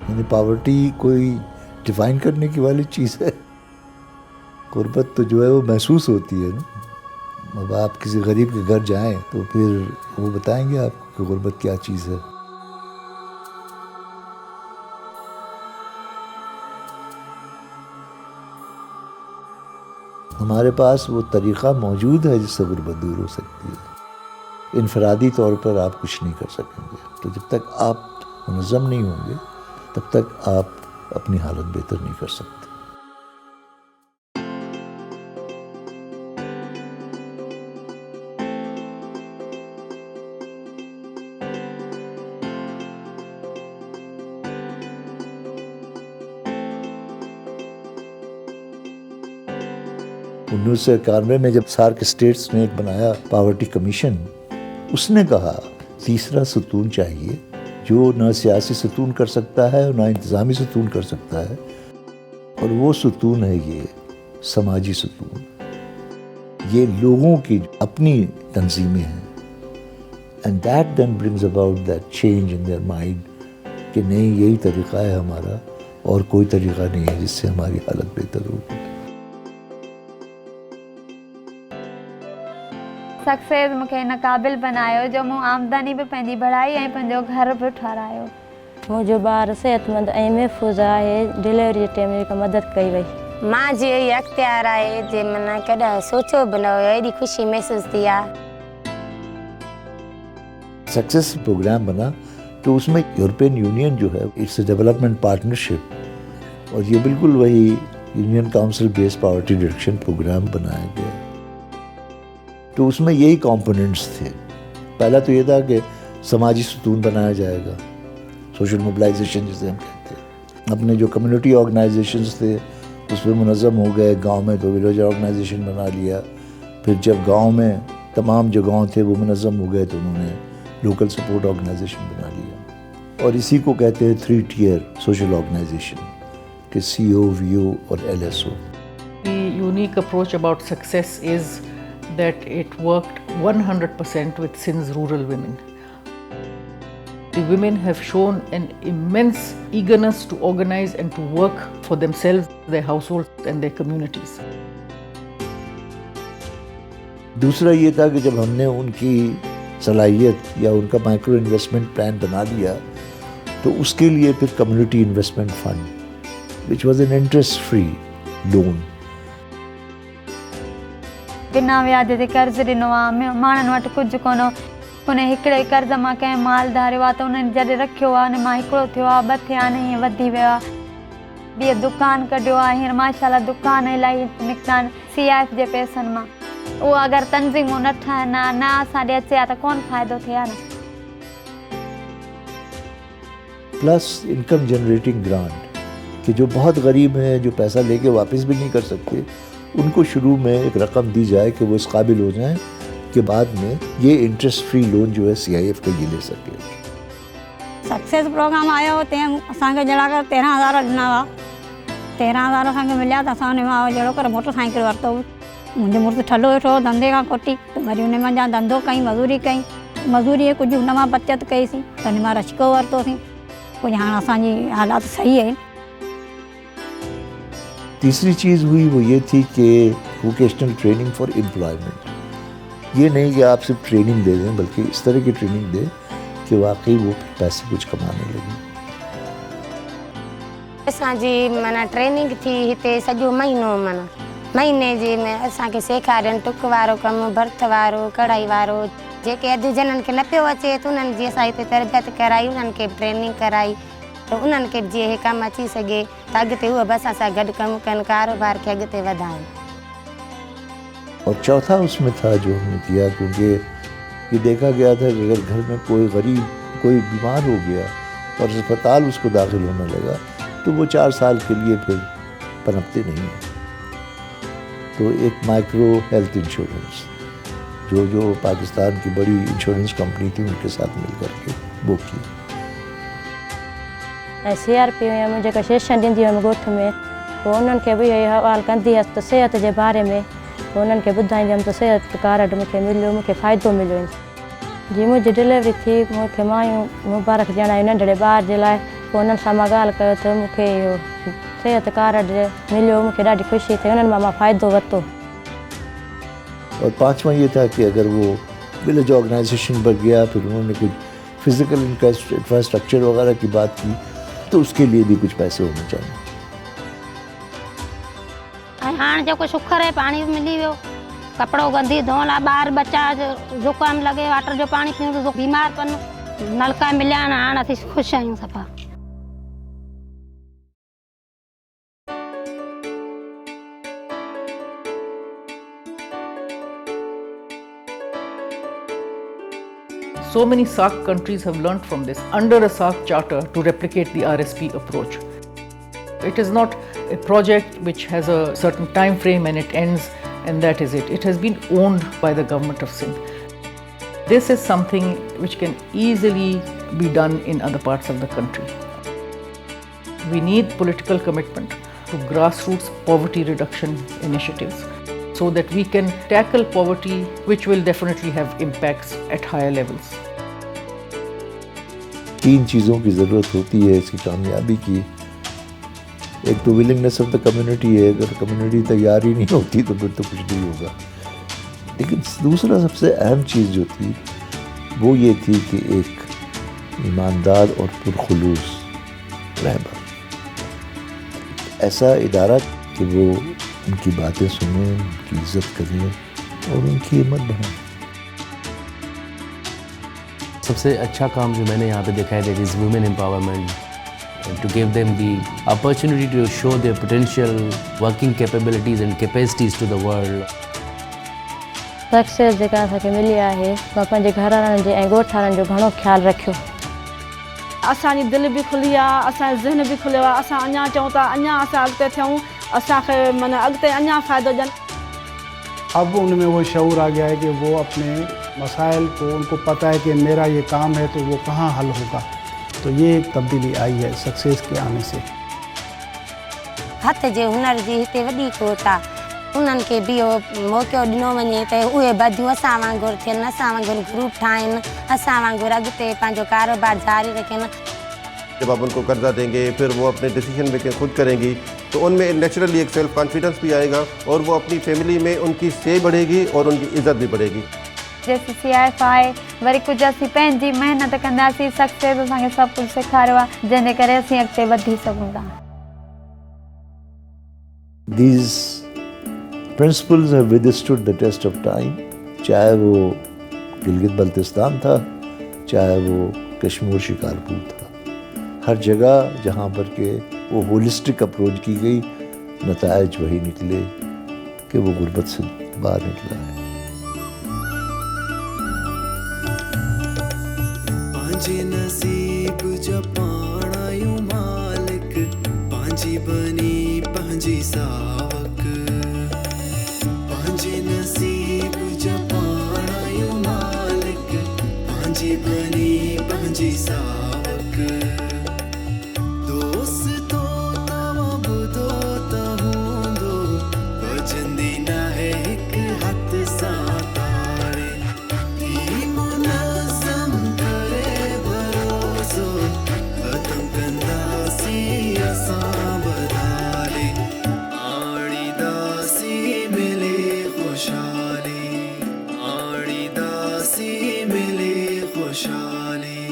यानी पॉवर्टी कोई डिफाइन करने की वाली चीज़ है? गुर्बत तो जो है वो महसूस होती है ना। अब आप किसी गरीब के घर जाएं तो फिर वो बताएंगे आपको कि गुर्बत क्या चीज़ है। हमारे पास वो तरीक़ा मौजूद है जिससे गुर्बत दूर हो सकती है। इनफरादी तौर पर आप कुछ नहीं कर सकेंगे। तो जब तक आप मुनज़्ज़म नहीं होंगे तब तक आप अपनी हालत बेहतर नहीं कर सकते। उन्नीस सौ 91 में जब सार्क स्टेट्स ने एक बनाया पॉवर्टी कमीशन, उसने कहा तीसरा सुतून चाहिए जो न सियासी सुतून कर सकता है और न इंतज़ामी सुतून कर सकता है, और वो सुतून है ये समाजी सुतून। ये लोगों की अपनी तंजीमें हैं, and that then brings about that change in their mind कि नहीं, यही तरीक़ा है हमारा और कोई तरीक़ा नहीं है जिससे हमारी हालत बेहतर होगी। सक्सेस मूंखे इन क़ाबिल बनायो जो मूं आमदनी भी पंहिंजी बढ़ाई ऐं पंहिंजो घर बि ठारायो। मुंहिंजो ॿारु सेहतमंद ऐं महफ़ूज़ आहे। डिलीवरी टाइम में मदद कई वई। मां जी अख्तियार आहे जे माना कॾहिं सोचो बि न हुयो, एॾी ख़ुशी महसूस थी आहे। सक्सेस प्रोग्राम बना तो उसमें यूरोपियन यूनियन जो है इट्स अ डेवलपमेंट पार्टनरशिप, और ये बिल्कुल वही union council based poverty reduction programme बनाया गया। तो उसमें यही कंपोनेंट्स थे। पहला तो ये था कि समाजी सुतून बनाया जाएगा, सोशल मोबिलाइजेशन जिसे हम कहते हैं। अपने जो कम्युनिटी ऑर्गेनाइजेशंस थे उसमें मुनज़्ज़म हो गए। गांव में तो विलेज ऑर्गेनाइजेशन बना लिया। फिर जब गांव में तमाम जगहों थे वो मुनज़्ज़म हो गए तो उन्होंने लोकल सपोर्ट ऑर्गेनाइजेशन बना लिया। और इसी को कहते हैं 3 tier सोशल ऑर्गेनाइजेशन के CO, VO और LSO। The unique approach about success is that it worked 100% with Sindh's rural women. The women have shown an immense eagerness to organize and to work for themselves, their households and their communities. दूसरा ये था कि जब हमने उनकी सलाहियत या उनका माइक्रो इन्वेस्टमेंट प्लान बना लिया तो उसके लिए फिर community investment fund which was an interest free loan. बिना व्याज ते कर्ज़ ॾिनो आहे। माण्हुनि वटि कुझु कोन, उन हिकिड़े कर्ज़ मां कंहिं माल धारियो आहे त उन्हनि जॾहिं रखियो आहे उन मां हिकिड़ो थियो आहे, 2 थिया आहिनि, हीअं वधी वियो आहे। ॿिए दुकान कढियो आहे, हींअर माशाल्लाह दुकान इलाही निकिता आहिनि CIF जे पैसनि मां। उहो अगरि तंज़ीमूं न ठाहिनि न असां ॾे अचे हा त कोन फ़ाइदो थिए हा न। प्लस इनकम जनरेटिंग ग्रांट कि जो बहुत गरीब हैं, जो पैसा लेके वापस भी नहीं कर सकते, उनको शुरू में एक रकम दी जाए कि वो इस काबिल हो जाएं कि बाद में ये इंटरेस्ट फ्री लोन जो है CIF का ये ले सके। सक्सेस प्रोग्राम आयो हुते असांखे जहिड़ा कर 13,000 ॾिना हुआ। 13,000 असांखे मिलिया त असां उन मां जहिड़ो कर मोटरसाइकिल वरितो। मुंहिंजो मुड़ुसु ठलो वेठो धंधे खां कोटी, त वरी उन मां जा धंधो कई, मज़ूरी कई। मज़ूरी कुझु हुन मां बचत कईसीं त उन मां रशिको वरितोसीं। कुझु हाणे असांजी हालात सही आहे। तीसरी चीज़ हुई वो ये थी कि वोकेशनल ट्रेनिंग फॉर एम्प्लॉयमेंट। ये नहीं कि आप सिर्फ ट्रेनिंग दे दें, बल्कि इस तरह की ट्रेनिंग दें कि वाकई वो पैसे कुछ कमाने लगे। असांजी माना ट्रेनिंग थी हिते सॼो महीनो, माना महीने जे में असांखे सेखारियनि टुक वारो कमु, भर्थ वारो, कढ़ाई वारो। जेके अधु जननि खे न पियो अचे त उन्हनि जी असां हिते तरबियत कराई, उन्हनि खे ट्रेनिंग कराई त उन्हनि खे जीअं हे कमु अची सघे त अॻिते उहे बि असां सां गॾु कमु कनि, कारोबार खे अॻिते वधाइनि। और चौथा उसमें था जो हमने किया, क्योंकि ये देखा गया था कि अगर घर में कोई गरीब कोई बीमार हो गया और अस्पताल उसको दाखिल होने लगा तो वो 4 साल के लिए फिर पनपते नहीं हैं। तो एक माइक्रो हेल्थ इंश्योरेंस जो पाकिस्तान की बड़ी इंश्योरेंस कंपनी थी उनके साथ मिल करके वो की। CRP में जेका सेशन ॾींदी हुअमि ॻोठ में, पोइ उन्हनि खे बि इहो हवालु कंदी हुअसि त सिहत जे बारे में। पोइ उन्हनि खे ॿुधाईंदी हुअमि त सिहत कार्ड मूंखे मिलियो, मूंखे फ़ाइदो मिलियो। जीअं मुंहिंजी डिलीवरी थी, मूंखे मायूं मुबारक ॼणायूं नंढड़े ॿार जे लाइ पोइ उन्हनि सां मां ॻाल्हि कयो त मूंखे इहो सिहत कार्ड मिलियो, मूंखे ॾाढी ख़ुशी थी, उन्हनि मां फ़ाइदो वरितो। और पांचवा ये था कि अगर वो विलेज ऑर्गेनाइजेशन पर गया, फिर उन्होंने कुछ फिजिकल इंफ्रास्ट्रक्चर वगैरह की बात की, तो उसके लिए भी कुछ पैसे होने चाहिए। हाणे जेको शुक्र आहे पाणी मिली वियो, कपिड़ो गंदी धोअण लाइ ॿार बच्चा ज़ुकाम लॻे, वाटर जो पाणी पीऊं त बीमार पन, नलका मिलिया आहिनि, हाणे असीं ख़ुशि आहियूं सफ़ा। So many SAARC countries have learnt from this under a SAARC charter to replicate the RSP approach. It is not a project which has a certain time frame and it ends and that is it. It has been owned by the government of Sindh. This is something which can easily be done in other parts of the country. We need political commitment to grassroots poverty reduction initiatives so that we can tackle poverty, which will definitely have impacts at higher levels. 3 चीज़ों की ज़रूरत होती है इसकी कामयाबी की। एक तो विलिंगनेस ऑफ द कम्युनिटी है, अगर कम्युनिटी तैयार ही नहीं होती तो फिर तो कुछ नहीं होगा। लेकिन दूसरा सबसे अहम चीज़ जो थी वो ये थी कि एक ईमानदार और पुरखुलूस रहबर, ऐसा इदारा कि वो उनकी बातें सुने, उनकी इज्जत करें और उनकी हिम्मत बढ़ाएं। सबसे अच्छा काम जो मैंने यहाँ पे देखा है that is women empowerment, to give them the opportunity to show their potential, working capabilities and capacities to the world. Success जेका असांखे मिली आहे, मां पंहिंजे घर वारनि जे ऐं ॻोठ वारनि जो घणो ख़्यालु रखियो। असांजी दिलि बि खुली आहे, असांजो ज़हन बि खुलियो आहे, असां अञा चऊं था अञा असां अॻिते थियूं, असांखे माना अॻिते अञा फ़ाइदो ॾियनि। अब उनमें वो शऊर आ गया है कि वो अपने मसाइल को, उनको पता है कि मेरा ये काम है तो वो कहाँ हल होगा। तो ये एक तब्दीली आई है सक्सेस के आने से। हथ जे हुनर जी हिते वॾी खोट आहे, उन्हनि खे बि मौक़ो ॾिनो वञे त उहे बदियूं असां वांगुरु थियनि, असां वांगुरु ग्रुप ठाहिनि, असां वांगुरु अॻिते पंहिंजो कारोबार जारी रखनि। जब आप उनको कर्जा देंगे फिर वो अपने डिसीजन मेकिंग खुद करेंगी तो उनमें नेचुरली एक सेल्फ कॉन्फिडेंस भी आएगा और वो अपनी फैमिली में उनकी से बढ़ेगी और उनकी इज्जत भी बढ़ेगी। जैसे CIF आहे, वरी कुझु असीं पंहिंजी महिनत कंदासीं, सक्सेस असांखे सभु कुझु सेखारियो आहे जंहिंजे करे असीं अॻिते वधी सघूं था। These principles have withstood the test of time, चाहे वो गिलगित बल्तिस्तान था, चाहे वो कश्मीर शिकारपुर था, हर जगह जहाँ पर के वो होलिस्टिक अप्रोच की गई, नतायज वही निकले कि वो गुर्बत से बाहर निकला है। पांजे नसीब जो पाणायु मालिक, पांजी बनी पांजी सावक, पांजे नसीब जो पाणायु मालिक, पांजी बनी पांजी सावक। दोस्तो तवा बुदो त हूंदो, वजंदी ना है हिक हथ सां तारे, थी मुनज़म करे भरोसो, ख़त्म कंदासी असां बधारे, आड़ी दासी मिले खुशहाली, आड़ी दासी मिले खुशहाली।